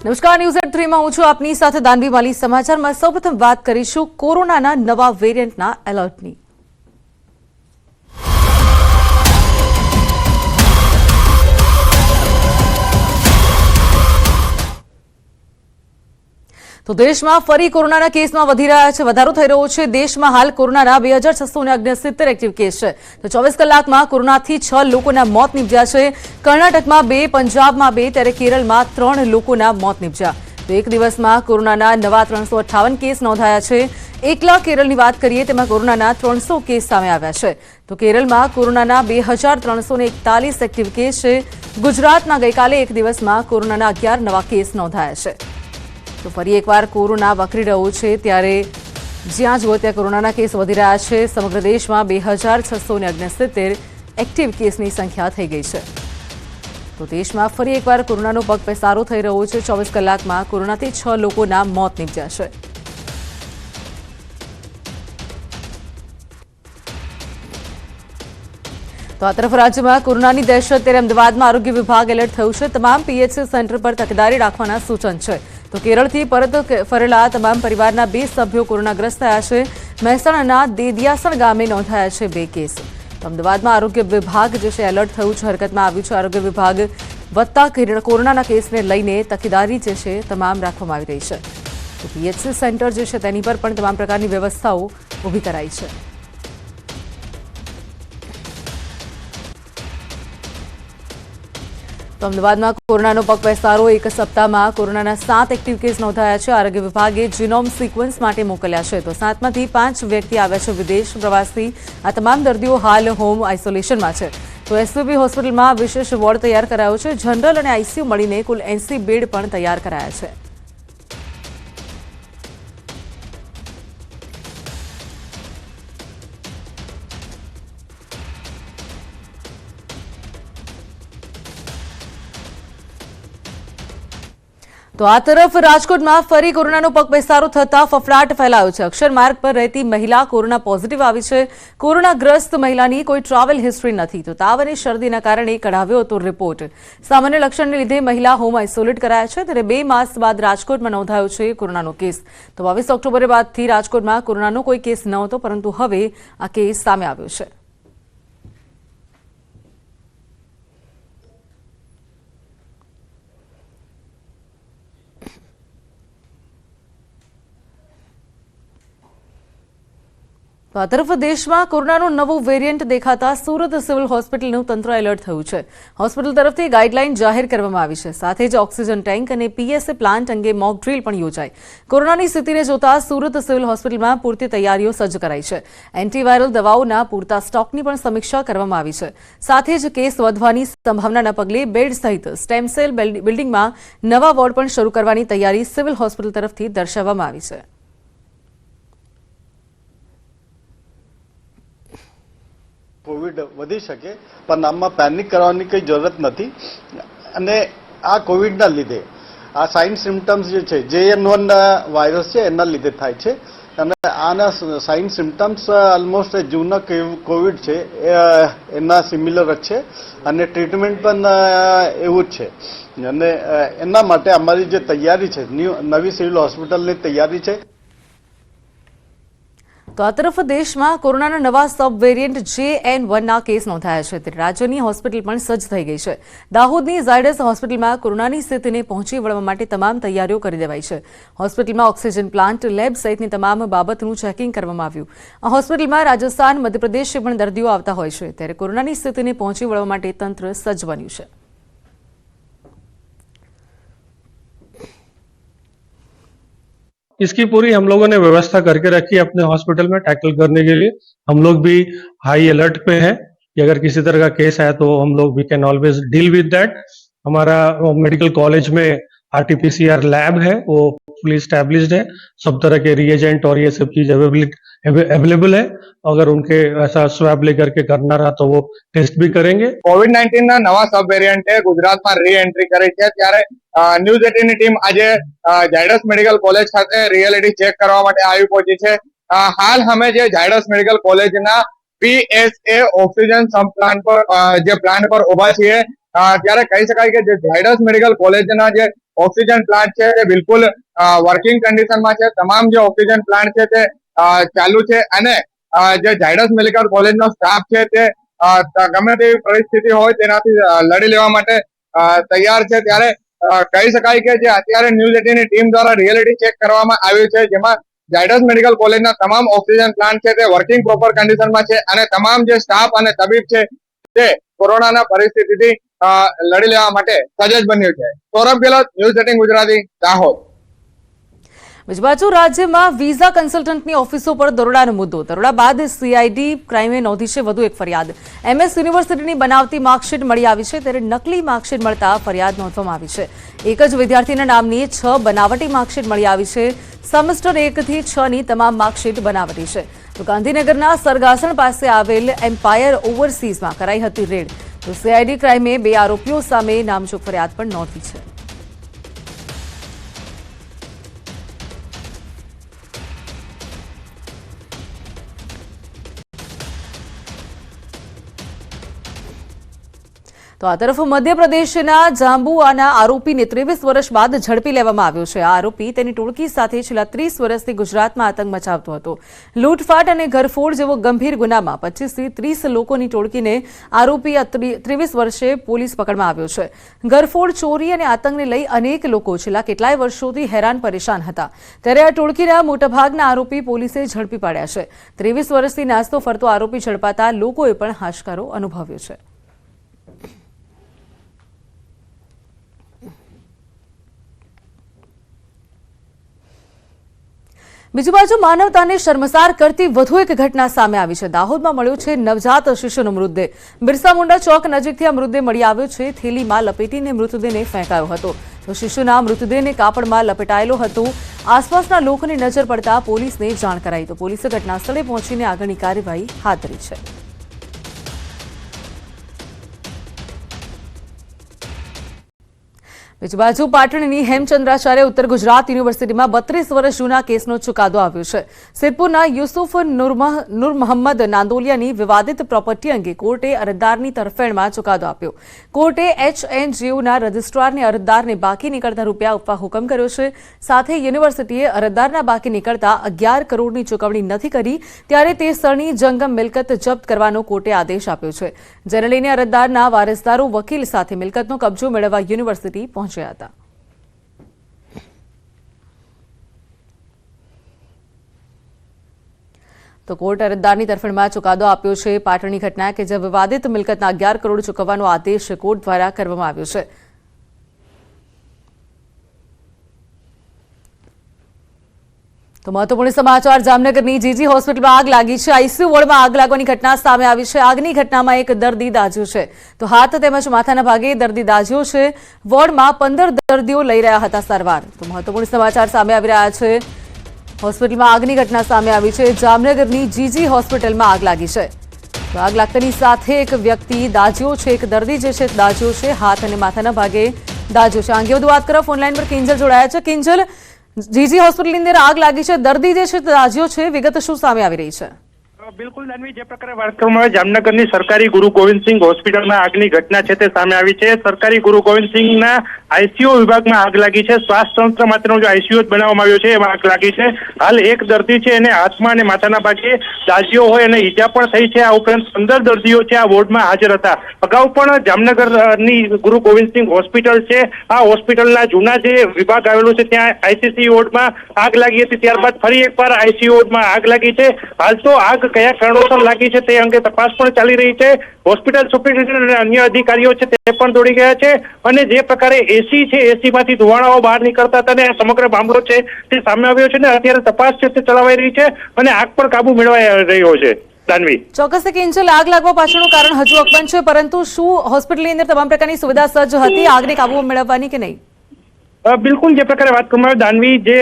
નમસ્કાર, news at 3 માં હું છું આપની સાથે દાનવી માલી। સમાચારમાં સૌપ્રથમ વાત કરીશું કોરોનાના નવા વેરિયન્ટના એલર્ટની। તો દેશમાં ફરી કોરોનાના કેસમાં વધારો થઈ રહ્યો છે। દેશમાં હાલ કોરોનાના 2669 એક્ટિવ કેસ છે। તો 24 કલાકમાં કોરોનાથી 6 લોકોના મોત નીપજ્યા છે। કર્ણાટકમાં 2, પંજાબમાં 2 ત્યારે કેરળમાં 3 લોકોના મોત નીપજ્યા। તો એક દિવસમાં કોરોનાના નવા 358 કેસ નોંધાયા છે। એકલા કેરળની વાત કરીએ તેમાં કોરોનાના 300 કેસ સામે આવ્યા છે। તો કેરળમાં કોરોનાના 2341 એક્ટિવ કેસ છે। ગુજરાતના ગઈકાલે એક દિવસમાં કોરોનાના 11 નવા કેસ નોંધાયા છે। તો ફરી એકવાર કોરોના વકરી રહ્યો છે, ત્યારે જ્યાં જુઓ ત્યાં કોરોનાના કેસ વધી રહ્યા છે। સમગ્ર દેશમાં 2669 એક્ટિવ કેસની સંખ્યા થઈ ગઈ છે। તો દેશમાં ફરી એકવાર કોરોનાનો પગપેસારો થઈ રહ્યો છે। 24 કલાકમાં કોરોનાથી 6 લોકોના મોત નીપજ્યા છે। તો આ તરફ રાજ્યમાં કોરોનાની દહેશત, ત્યારે અમદાવાદમાં આરોગ્ય વિભાગ એલર્ટ થયું છે। તમામ પીએચસી સેન્ટર પર તકેદારી રાખવાના સૂચન છે। તો કેરળથી પરત ફરેલા તમામ પરિવારના 2 સભ્યો કોરોનાગ્રસ્ત થયા છે। મહેસાણાના દેદિયાસણ ગામે નોંધાયા છે 2 કેસ। તો અમદાવાદમાં આરોગ્ય વિભાગ જે છે એલર્ટ થયું છે, હરકતમાં આવ્યું છે। આરોગ્ય વિભાગ વધતા કોરોનાના કેસને લઈને તકેદારી જે છે તમામ રાખવામાં આવી રહી છે। તો પીએચસી સેન્ટર જે છે તેની પર પણ તમામ પ્રકારની વ્યવસ્થાઓ ઊભી કરાઈ છે। તો અમદાવાદમાં કોરોનાનો પગપેસારો, એક સપ્તાહમાં કોરોનાના 7 એક્ટિવ કેસ નોંધાયા છે। આરોગ્ય વિભાગે જીનોમ સિક્વન્સ માટે મોકલ્યા છે। તો 7માંથી 5 વ્યક્તિ આવ્યા છે વિદેશ પ્રવાસથી। આ તમામ દર્દીઓ હાલ હોમ આઇસોલેશનમાં છે। તો એસવીપી હોસ્પિટલમાં વિશેષ વોર્ડ તૈયાર કરાયો છે। જનરલ અને આઈસીયુ મળીને કુલ 80 બેડ પણ તૈયાર કરાયા છે। તો આ તરફ રાજકોટમાં ફરી કોરોનાનો પગપેસારો થતા ફફડાટ ફેલાયો છે। અક્ષર માર્ગ પર રહેતી મહિલા કોરોના પોઝિટિવ આવી છે। કોરોનાગ્રસ્ત મહિલાની કોઈ ટ્રાવેલ હિસ્ટ્રી નથી। તો તાવ અને શરદીના કારણે કઢાવ્યો હતો રિપોર્ટ। સામાન્ય લક્ષણને લીધે મહિલા હોમ આઇસોલેટ કરાયા છે। ત્યારે 2 માસ બાદ રાજકોટમાં નોંધાયો છે કોરોનાનો કેસ। તો 22 ઓક્ટોબરે બાદથી રાજકોટમાં કોરોનાનો કોઈ કેસ નહોતો, પરંતુ હવે આ કેસ સામે આવ્યો છે। તો આ તરફ દેશમાં કોરોનાનો નવો વેરિયન્ટ દેખાતા સુરત સિવિલ હોસ્પિટલનું તંત્ર એલર્ટ થયું છે। હોસ્પિટલ તરફથી ગાઈડલાઈન જાહેર કરવામાં આવી છે। સાથે જ ઓક્સિજન ટેન્ક અને પીએસએ પ્લાન્ટ અંગે મોક ડ્રીલ પણ યોજાઈ। કોરોનાની સ્થિતિને જોતા સુરત સિવિલ હોસ્પિટલમાં પૂરતી તૈયારીઓ સજ્જ કરાઈ છે। એન્ટીવાયરલ દવાઓના પૂરતા સ્ટોકની પણ સમીક્ષા કરવામાં આવી છે। સાથે જ કેસ વધવાની સંભાવનાના પગલે બેડ સહિત સ્ટેમ સેલ બિલ્ડિંગમાં નવા વોર્ડ પણ શરૂ કરવાની તૈયારી સિવિલ હોસ્પિટલ તરફથી દર્શાવવામાં આવી છે। કોવિડ વધી શકે પણ આમાં પેનિક કરવાની કોઈ જરૂરત નથી। અને આ કોવિડના લીધે આ સાઇન સિમ્ટમ્સ જે છે JN1 વાયરસ છે એના લીધે થાય છે। અને આના સાઇન સિમ્ટમ્સ ઓલમોસ્ટ જૂના કોવિડ છે એના સિમિલર જ છે અને ટ્રીટમેન્ટ પણ એવું જ છે। અને એના માટે અમારી જે તૈયારી છે, નવી સિવિલ હોસ્પિટલની તૈયારી છે। તો આ તરફ દેશમાં કોરોનાના નવા સબ વેરિયન્ટ JN1ના કેસ નોંધાયા છે। ત્યારે રાજ્યની હોસ્પિટલ પણ સજ્જ થઈ ગઈ છે। દાહોદની ઝાયડસ હોસ્પિટલમાં કોરોનાની સ્થિતિને પહોંચી વળવા માટે તમામ તૈયારીઓ કરી દેવાઈ છે। હોસ્પિટલમાં ઓક્સિજન પ્લાન્ટ, લેબ સહિતની તમામ બાબતનું ચેકિંગ કરવામાં આવ્યું। આ હોસ્પિટલમાં રાજસ્થાન, મધ્યપ્રદેશથી પણ દર્દીઓ આવતા હોય છે। ત્યારે કોરોનાની સ્થિતિને પહોંચી વળવા માટે તંત્ર સજ્જ બન્યું છે। इसकी पूरी हम लोगों ने व्यवस्था करके रखी है अपने हॉस्पिटल में टैकल करने के लिए। हम लोग भी हाई अलर्ट पे हैं कि अगर किसी तरह का केस है तो हम लोग we can always deal with that. हमारा मेडिकल कॉलेज में RT-PCR लैब है, वो फुली स्टैब्लिश्ड है। सब तरह के रिएजेंट और ये सब चीज अवेलेबल है। अगर उनके ऐसा स्वैब लेकर के करना रहा तो वो टेस्ट भी करेंगे। कोविड-19 ના નવા સબ વેરિયન્ટે ગુજરાતમાં રી એન્ટ્રી કરી છે। ત્યારે ન્યૂઝ 18 ની ટીમ આજે ઝાયડસ મેડિકલ કોલેજ ખાતે રિયાલિટી ચેક કરવા માટે આવી પહોંચી છે। હાલ અમે જે ઝાયડસ મેડિકલ કોલેજના PSA ઓક્સિજન સબ પ્લાન્ટ પર જે પ્લાન્ટ પર ઉભા છીએ। ત્યારે કહી શકાય કે જે ઝાયડસ મેડિકલ કોલેજના જે ઓક્સિજન પ્લાન્ટ છે તે બિલકુલ વર્કિંગ કન્ડિશનમાં છે. તમામ જે ઓક્સિજન પ્લાન્ટ છે તે ચાલુ છે અને જે ઝાયડસ મેડિકલ કોલેજનો સ્ટાફ છે તે ગમે તેવી પરિસ્થિતિ હોય તેનાથી લડી લેવા માટે તૈયાર છે. ત્યારે કહી શકાય કે જે અત્યારે ન્યૂઝ 18 ની ટીમ દ્વારા રિયાલિટી ચેક કરવામાં આવ્યું છે, જેમાં ઝાયડસ મેડિકલ કોલેજના તમામ ઓક્સિજન પ્લાન્ટ છે તે વર્કિંગ પ્રોપર કન્ડિશનમાં છે અને તમામ જે સ્ટાફ અને તબીબ છે તે કોરોનાના પરિસ્થિતિથી લડી લેવા માટે સજજ બન્યું છે. સૌરભ ગેહલોત, ન્યૂઝ 18 ગુજરાતી, દાહોદ. બીજી બાજુ રાજ્યમાં વિઝા કન્સલ્ટન્ટની ઓફિસો પર દરોડાનો મુદ્દો. દરોડા બાદ સીઆઈડી ક્રાઇમે નોંધી છે વધુ એક ફરિયાદ. MS યુનિવર્સિટીની બનાવટી માર્કશીટ મળી આવી છે, ત્યારે નકલી માર્કશીટ મળતા ફરિયાદ નોંધવામાં આવી છે. એક જ વિદ્યાર્થીના નામની 6 બનાવટી માર્કશીટ મળી આવી છે. સેમેસ્ટર 1 થી 6 ની તમામ માર્કશીટ બનાવટી છે. તો ગાંધીનગરના સરગાસણ પાસે આવેલ એમ્પાયર ઓવરસીઝમાં કરાઈ હતી રેડ. તો સીઆઈડી ક્રાઇમે 2 આરોપીઓ સામે નામજોગ ફરિયાદ પણ નોંધી છે. તો આ તરફ મધ્યપ્રદેશના જાંબુઆના આરોપીને 23 વર્ષ બાદ ઝડપી લેવામાં આવ્યો છે. આ આરોપી તેની ટોળકી સાથે છેલ્લા 30 વર્ષથી ગુજરાતમાં આતંક મચાવતો હતો. લૂંટફાટ અને ઘરફોડ જેવો ગંભીર ગુનામાં 25 થી 30 લોકોની ટોળકીને આરોપી 23 વર્ષે પોલીસ પકડમાં આવ્યો છે. ઘરફોડ, ચોરી અને આતંકને લઈ અનેક લોકો છેલ્લા કેટલાય વર્ષોથી હેરાન પરેશાન હતા, ત્યારે આ ટોળકીના મોટાભાગના આરોપી પોલીસે ઝડપી પાડ્યા છે. 23 વર્ષથી નાસ્તો ફરતો આરોપી ઝડપાતા લોકોએ પણ હાશકારો અનુભવ્યો છે. બીજી બાજુ માનવતાને શર્મસાર કરતી વધુ એક ઘટના સામે આવી છે. દાહોદમાં મળ્યો છે નવજાત શિશુનો મૃતદેહ. બિરસા મુંડા ચોક નજીકથી આ મૃતદેહ મળી આવ્યો છે. થેલીમાં લપેટીને મૃતદેહને ફેંકાયો હતો. તો શિશુના મૃતદેહને કાપડમાં લપેટાયેલો હતો. આસપાસના લોકોની નજર પડતા પોલીસને જાણ કરાઈ. તો પોલીસે ઘટના સ્થળે પહોંચીને આગળની કાર્યવાહી હાથ ધરી છે. બીજી બાજુ પાટણની હેમચંદ્રાચાર્ય ઉત્તર ગુજરાત યુનિવર્સિટીમાં 32 વર્ષ જૂના કેસનો ચુકાદો આવ્યો છે. સિદ્ધપુરના યુસુફ નૂર મોહમ્મદ નાંદોલિયાની વિવાદિત પ્રોપર્ટી અંગે કોર્ટે અરજદારની તરફેણમાં ચુકાદો આપ્યો. કોર્ટે HNGUના રજિસ્ટ્રારને અરજદારને બાકી નીકળતા રૂપિયા આપવા હુકમ કર્યો છે. સાથે યુનિવર્સિટીએ અરજદારના બાકી નીકળતા 11 કરોડની ચૂકવણી નથી કરી, ત્યારે તે સ્થળની જંગમ મિલકત જપ્ત કરવાનો કોર્ટે આદેશ આપ્યો છે. જેને લઈને અરજદારના વારસદારો વકીલ સાથે મિલકતનો કબજો મેળવવા યુનિવર્સિટી પહોંચ્યા હતા. તો કોર્ટ અરજદારની તરફેણમાં ચુકાદો આપ્યો છે. પાટણની ઘટના કે જે વિવાદિત મિલકતના 11 કરોડ ચૂકવવાનો આદેશ કોર્ટ દ્વારા કરવામાં આવ્યો છે. તો મહત્વપૂર્ણ સમાચાર, જામનગરની જીજી હોસ્પિટલમાં આગ લાગી છે. આઈસીયુ વોર્ડમાં આગ લાગવાની ઘટના સામે આવી છે. આગની ઘટનામાં એક દર્દી દાઝ્યો છે. તો હાથ તેમજ માથાના ભાગે દર્દી દાઝ્યો છે. વોર્ડમાં 15 દર્દીઓ લઈ રહ્યા હતા સારવાર. તો મહત્વપૂર્ણ સમાચાર સામે આવી રહ્યા છે. હોસ્પિટલમાં આગની ઘટના સામે આવી છે. જામનગરની જીજી હોસ્પિટલમાં આગ લાગી છે. તો આગ લાગતાની સાથે એક વ્યક્તિ દાઝ્યો છે. એક દર્દી જે છે દાઝ્યો છે. હાથ અને માથાના ભાગે દાઝ્યો છે. અંગે વધુ વાત કરવા ફોનલાઈન પર કિંજલ જોડાયા છે. કિંજલ, જીજી હોસ્પિટલની અંદર આગ લાગી છે, દર્દી જે છે દાઝ્યો છે, વિગત શું સામે આવી રહી છે? બિલકુલ દાનવી, જે પ્રકારે વાત કરવામાં આવે, જામનગરની સરકારી ગુરુ ગોવિંદસિંહ હોસ્પિટલમાં આગની ઘટના છે તે સામે આવી છે. સરકારી ગુરુ ગોવિંદસિંહના આઈસીયુ વિભાગમાં આગ લાગી છે. શ્વાસ તંત્ર માટેનો જે આઈસીયુ બનાવવામાં આવ્યો છે એમાં આગ લાગી છે. હાલ એક દર્દી છે એને હાથમાં અને માથાના ભાગે દાઝ્યો હોય અને ઈજા પણ થઈ છે. આ ઉપરાંત 15 દર્દીઓ છે આ વોર્ડમાં હાજર હતા. અગાઉ પણ જામનગરની ગુરુ ગોવિંદસિંહ હોસ્પિટલ છે, આ હોસ્પિટલના જૂના જે વિભાગ આવેલો છે ત્યાં આઈસીસી વોર્ડમાં આગ લાગી હતી. ત્યારબાદ ફરી એકવાર આઈસીયુ વોર્ડમાં આગ લાગી છે. હાલ તો આગ કયા કારણોસર લાગી છે તે અંગે તપાસ પણ ચાલી રહી છે. હોસ્પિટલ સુપ્રિન્ટેન્ડન્ટ અને અન્ય અધિકારીઓ છે તે પણ દોડી ગયા છે અને જે પ્રકારે એસી છે એસીમાંથી ધુવાણાઓ બહાર નીકળતા હતા અને સમગ્ર મામલો છે તે સામે આવ્યો છે ને અત્યારે તપાસ છે તે ચલાવાઈ રહી છે અને આગ પર કાબુ મેળવાઈ રહ્યો છે. દાનવી, ચોક્કસ કિંજલ, આગ લાગવા પાછળનું કારણ હજુ અકબંધ છે, પરંતુ શું હોસ્પિટલની અંદર તમામ પ્રકારની સુવિધા સજ્જ હતી આગને કાબુ મેળવવાની કે નહીં? બિલકુલ, જે પ્રકારે વાત કરવામાં આવે દાનવી, જે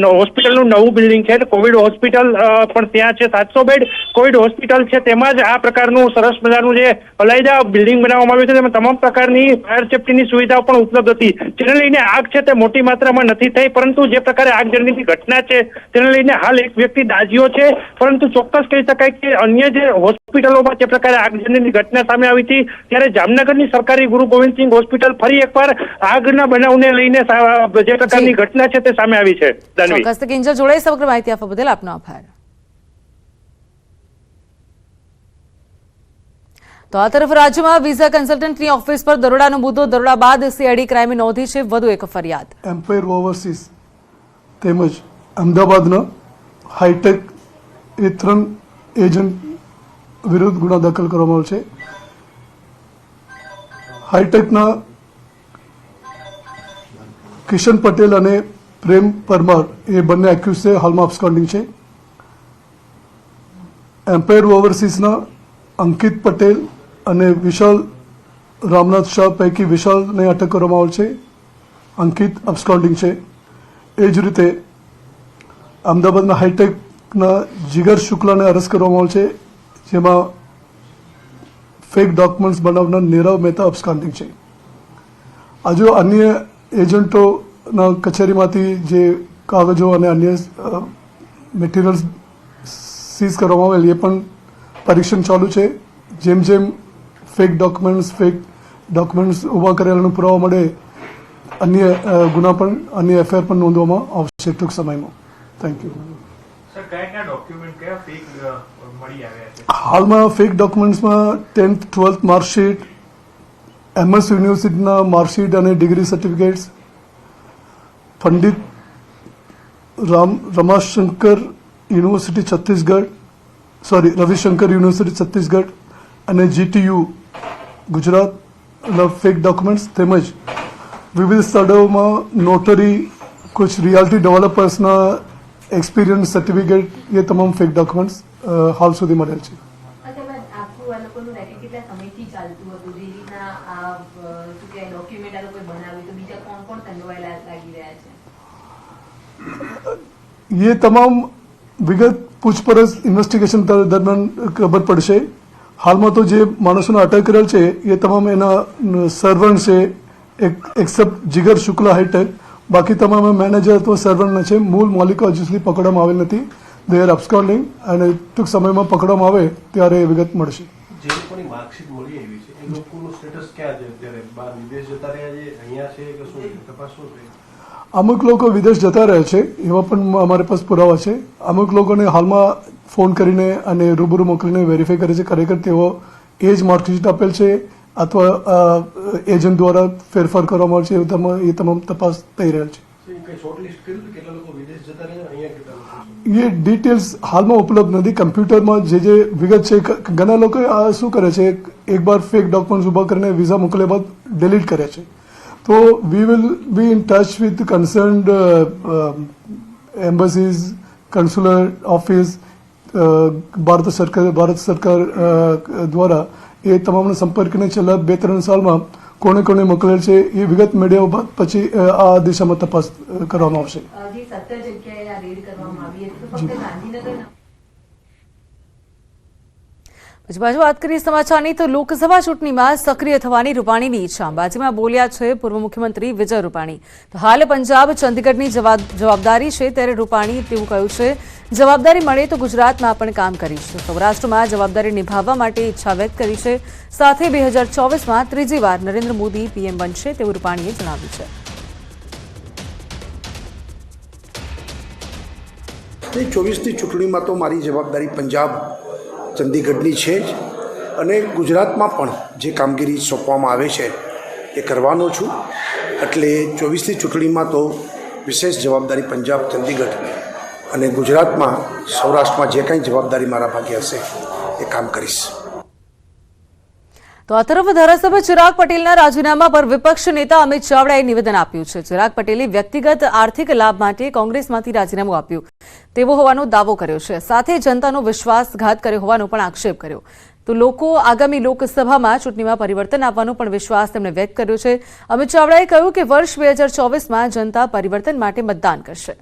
હોસ્પિટલનું નવું બિલ્ડિંગ છે કોવિડ હોસ્પિટલ પણ ત્યાં છે, 700 બેડ કોવિડ હોસ્પિટલ છે તેમાં જ આ પ્રકારનું સરસ મજાનું જે અલાયદા બિલ્ડિંગ બનાવવામાં આવ્યું છે તેમાં તમામ પ્રકારની ફાયર સેફ્ટીની સુવિધાઓ પણ ઉપલબ્ધ હતી, જેને લઈને આગ છે તે મોટી માત્રામાં નથી થઈ, પરંતુ જે પ્રકારે આગજનીની ઘટના છે તેને લઈને હાલ એક વ્યક્તિ દાઝ્યો છે, પરંતુ ચોક્કસ કહી શકાય કે અન્ય જે હોસ્પિટલોમાં જે પ્રકારે આગજનીની ઘટના સામે આવી હતી ત્યારે જામનગરની સરકારી ગુરુ ગોવિંદસિંઘ હોસ્પિટલ ફરી એકવાર આગના બનાવને લઈને જે પ્રકારની ઘટના છે તે સામે આવી છે. ચોક્કસ કિંજલ જોડાઈ સમગ્ર માહિતી આપવા બદલ આપનો આભાર. તો આ તરફ રાજ્યમાં વિઝા કન્સલ્ટન્ટની ઓફિસ પર દરોડાનો મુદ્દો, દરોડા બાદ સીઆઈડી ક્રાઇમે નોંધી છે વધુ એક ફરિયાદ. એમ્પાયર ઓવરસીઝ તેમજ અમદાવાદના હાઈટેક એ 3 એજન્ટ વિરુદ્ધ ગુનો દાખલ કરવામાં આવ્યો છે. હાઈટેકના કિશન પટેલ અને પ્રેમ પરમાર એ બંને એક્યુઝ છે, હાલમાં અબસ્કોન્ડિંગ છે. એમ્પાયર ઓવરસીઝના અંકિત પટેલ અને વિશાલ રામનાથ શાહ પૈકી વિશાલને અટક કરવામાં આવેલ છે. અંકિત અબસ્કોન્ડિંગ છે. એ જ રીતે અમદાવાદના હાઈટેકના જીગર શુક્લાને અરેસ્ટ કરવામાં આવેલ છે, જેમાં ફેક ડોક્યુમેન્ટ્સ બનાવનાર નીરવ મહેતા અબસ્કોન્ડિંગ છે. હજુ અન્ય એજન્ટોના કચેરીમાંથી જે કાગળો અને અન્ય મટીરિયલ્સ સીઝ કરવામાં આવેલ એ પણ પરીક્ષણ ચાલુ છે. જેમ જેમ ફેક ડોક્યુમેન્ટ્સ ઊભા કરેલાનો પુરાવા મળે અન્ય ગુના પણ અન્ય એફઆઈઆર પણ નોંધવામાં આવશે ટૂંક સમયમાં. Thank you. હાલમાં ફેક ડોક્યુમેન્ટ્સમાં 10th 12th માર્કશીટ, એમએસ યુનિવર્સિટીના માર્કશીટ અને degree certificates, Pandit Ramashankar university Chhattisgarh, Ravishankar university Chhattisgarh અને જીટીયુ ગુજરાતના ફેક ડોક્યુમેન્ટ્સ તેમજ વિવિધ સ્થળોમાં નોટરી, કુછ રિયાલિટી ડેવલપર્સના એક્સપિરિયન્સ સર્ટિફિકેટ, એ તમામ ફેક ડોક્યુમેન્ટ્સ હાલ સુધી મળેલ છે. ये तमाम विगत पूछपरछ इन्वेस्टिगेशन दरमियान खबर પડશે. હાલમાં તો જે માણસોને અટક કરેલ છે એ તમામ એના સર્વન્ટ છે, એક્સેપ્ટ જીગર શુક્લા હાઈટેક. બાકી તમામ મેનેજર અથવા સર્વન્ટ છે. મૂળ માલિકો હજુ સુધી પકડવામાં આવેલ નથી. દે આર અબસ્કોન્ડિંગ અને ટૂંક સમયમાં પકડવામાં આવે ત્યારે એ વિગત મળશે. જે લોકોની માર્કશીટ મળી આવી છે એ લોકોનું સ્ટેટસ ક્યાં છે અત્યારે? બહાર વિદેશ જતા રહ્યા છે, અહીંયા છે કે શું? તપાસ શું થઈ? અમુક લોકો વિદેશ જતા રહે છે, એવા પણ અમારી પાસે પુરાવા છે. અમુક લોકોને હાલમાં ફોન કરીને અને રૂબરૂ મોકલીને વેરીફાઈ કરે છે ખરેખર તેઓ એ જ માર્કશીટ આપેલ છે અથવા એજન્ટ દ્વારા ફેરફાર કરવામાં આવે છે, એ તમામ તપાસ થઈ રહેલ છે. એ ડિટેલ્સ હાલમાં ઉપલબ્ધ નથી. કમ્પ્યુટરમાં જે વિગત છે, ઘણા લોકો શું કરે છે, એક બાર ફેક ડોક્યુમેન્ટ્સ ઊભા કરીને વિઝા મોકલ્યા બાદ ડિલીટ કરે છે. તો we will be in touch with concerned embassies, consular office, Bharat સરકાર દ્વારા એ તમામનો સંપર્કને છેલ્લા 2-3 સાલમાં કોને કોને મોકલેલ છે એ વિગત મેળવ્યા બાદ પછી આ દિશામાં તપાસ કરવામાં આવશે. પછી બાજુ વાત કરીએ સમાચારની તો લોકસભા ચૂંટણીમાં સક્રિય થવાની રૂપાણીની ઈચ્છા. અંબાજીમાં બોલ્યા છે પૂર્વ મુખ્યમંત્રી વિજય રૂપાણી. તો હાલ પંજાબ ચંદીગઢની જવાબદારી છે ત્યારે રૂપાણી તેવું કહ્યું છે જવાબદારી મળે તો ગુજરાતમાં પણ કામ કરીશું. સૌરાષ્ટ્રમાં જવાબદારી નિભાવવા માટે ઈચ્છા વ્યક્ત કરી છે. સાથે 2024માં ત્રીજી વાર નરેન્દ્ર મોદી પીએમ બનશે તેવું રૂપાણીએ જણાવ્યું છે. 24ની ચૂંટણીમાં તો મારી જવાબદારી પંજાબ ચંદીગઢની છે જ અને ગુજરાતમાં પણ જે કામગીરી સોંપવામાં આવે છે એ કરવાનો છું. એટલે 24ની ચૂંટણીમાં તો વિશેષ જવાબદારી પંજાબ, ચંદીગઢ અને ગુજરાતમાં, સૌરાષ્ટ્રમાં જે કંઈ જવાબદારી મારા ભાગે હશે એ કામ કરીશ. તો આ તરફ ધારાસભ્ય ચિરાગ પટેલના રાજીનામા પર વિપક્ષ નેતા અમિત ચાવડાએ નિવેદન આપ્યું છે. ચિરાગ પટેલે વ્યક્તિગત આર્થિક લાભ માટે કોંગ્રેસમાંથી રાજીનામું આપ્યું તેવો હોવાનો દાવો કર્યો છે. સાથે જનતાનો વિશ્વાસઘાત કર્યો હોવાનો પણ આક્ષેપ કર્યો. તો લોકો આગામી લોકસભામાં ચૂંટણીમાં પરિવર્તન આપવાનો પણ વિશ્વાસ તેમણે વ્યક્ત કર્યો છે. અમિત ચાવડાએ કહ્યું કે વર્ષ 2024માં જનતા પરિવર્તન માટે મતદાન કરશે.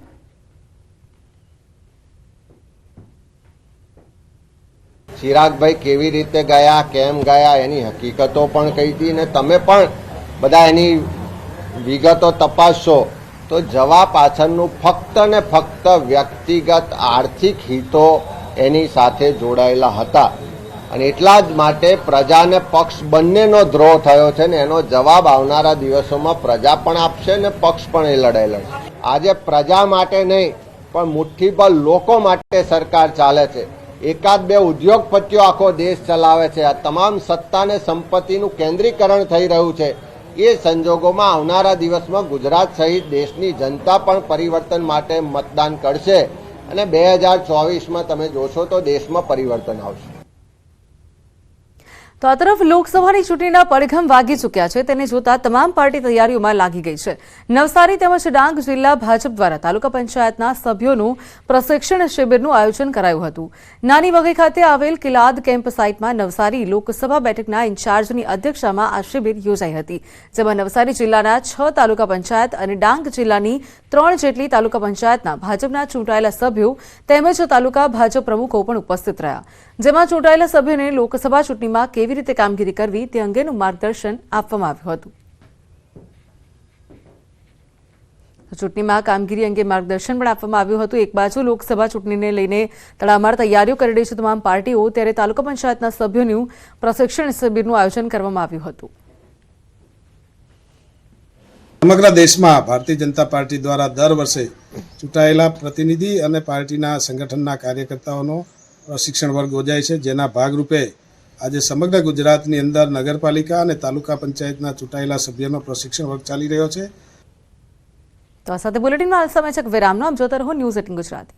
ચિરાગભાઈ કેવી રીતે ગયા, કેમ ગયા, એની હકીકતો પણ કહી હતી અને તમે પણ બધા એની વિગતો તપાસશો તો જવા પાછળનું ફક્ત ને ફક્ત વ્યક્તિગત આર્થિક હિતો એની સાથે જોડાયેલા હતા અને એટલા જ માટે પ્રજાને પક્ષ બંનેનો દ્રોહ થયો છે ને એનો જવાબ આવનારા દિવસોમાં પ્રજા પણ આપશે ને પક્ષ પણ એ લડાઈ લડશે. આજે પ્રજા માટે નહીં પણ મુઠ્ઠીભર લોકો માટે સરકાર ચાલે છે. એકાદ બે ઉદ્યોગપતિઓ આખો દેશ ચલાવે છે. આ તમામ સત્તા અને સંપત્તિનું કેન્દ્રીકરણ થઈ રહ્યું છે. એ સંજોગોમાં આવનારા દિવસમાં ગુજરાત સહિત દેશની જનતા પણ પરિવર્તન માટે મતદાન કરશે અને 2024માં તમે જોશો તો દેશમાં પરિવર્તન આવશે. તો આ તરફ લોકસભાની ચૂંટણીના પડઘમ વાગી ચૂક્યા છે તેને જોતા તમામ પાર્ટી તૈયારીઓમાં લાગી ગઈ છે. નવસારી તેમજ ડાંગ જિલ્લા ભાજપ દ્વારા તાલુકા પંચાયતના સભ્યોનું પ્રશિક્ષણ શિબિરનું આયોજન કરાયું હતું. નાની વઘઈ ખાતે આવેલ કિલાદ કેમ્પ સાઇટમાં નવસારી લોકસભા બેઠકના ઇન્ચાર્જની અધ્યક્ષતામાં આ શિબિર યોજાઈ હતી, જેમાં નવસારી જિલ્લાના 6 તાલુકા પંચાયત અને ડાંગ જિલ્લાની 3 જેટલી તાલુકા પંચાયતના ભાજપના ચૂંટાયેલા સભ્યો તેમજ તાલુકા ભાજપ પ્રમુખો પણ ઉપસ્થિત રહ્યા, જેમાં ચૂંટાયેલા સભ્યોને લોકસભા ચૂંટણીમાં કેવી રીતે કામગીરી કરવી તે અંગેનું માર્ગદર્શન આપવામાં આવ્યું હતું. ચૂંટણીમાં કામગીરી અંગે માર્ગદર્શન પણ આપવામાં આવ્યું હતું. એક બાજુ લોકસભા ચૂંટણીને લઈને તડામાર તૈયારીઓ કરી રહી છે તમામ પાર્ટીઓ, ત્યારે તાલુકા પંચાયતના સભ્યોનું પ્રશિક્ષણ શિબિરનું આયોજન કરવામાં આવ્યું હતું. સમગ્ર દેશમાં ભારતીય જનતા પાર્ટી દ્વારા દર વર્ષે ચૂંટાયેલા પ્રતિનિધિ અને પાર્ટીના સંગઠનના કાર્યકર્તાઓનો પ્રશિક્ષણ વર્ગ યોજાય છે, જેના ભાગરૂપે આજે સમગ્ર ગુજરાતની અંદર નગરપાલિકા અને તાલુકા પંચાયતના ચૂંટાયેલા સભ્યોનો પ્રશિક્ષણ વર્ગ ચાલી રહ્યો છે. તો આ સાથે બુલેટિનમાં હાલ સમય છે વિરામનો. આપ જોતા રહો ન્યૂઝ 18 ગુજરાતી.